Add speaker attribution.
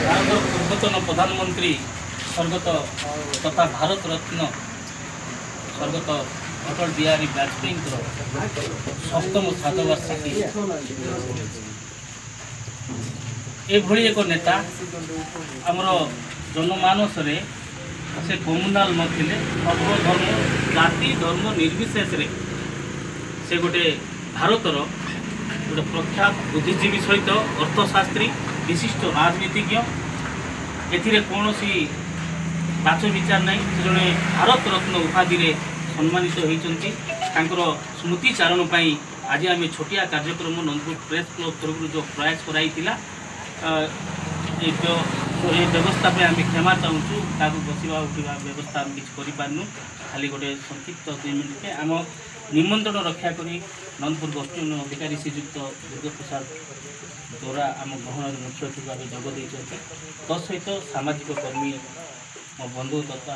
Speaker 1: ଭାରତର ପୂର୍ବତନ ପ୍ରଧାନମନ୍ତ୍ରୀ ସ୍ୱର୍ଗତ ତଥା ଭାରତ ରତ୍ନ ସ୍ୱର୍ଗତ ଅଟଳ ବିହାରୀ ବାଜପେୟୀଙ୍କର ସପ୍ତମ ଶ୍ରାଦ୍ଧବାର୍ଷିକୀ। ଏଭଳି ଏକ ନେତା ଆମର ଜନମାନସରେ से कम्युनाल नथिले सर्वधर्म जाति धर्म निर्विशेष से गोटे भारतर गोटे प्रख्यात बुद्धिजीवी सहित अर्थशास्त्री विशिष्ट राजनीतिज्ञ एथिरे कौन बाच विचार ना से जड़े भारत रत्न उपाधि सम्मानित होती स्मृतिचारण आज आम छोटिया कार्यक्रम नंदपुर प्रेस क्लब तरफ जो प्रयास कराई व्यवस्था पे आम क्षमा चाहूँ क्या बसवा उठा व्यवस्था आम किसी करूँ खाली गोटे संक्षिप्त 2 मिनट आम निमंत्रण रक्षा करी नंदपुर गोष्ठी अधिकारी श्रीजुक्त दुर्गा प्रसाद द्वारा आम ग्रहण मुख्य अतिथि भाव जोग तत्सहित सामाजिक कर्मी मो बंधु तथा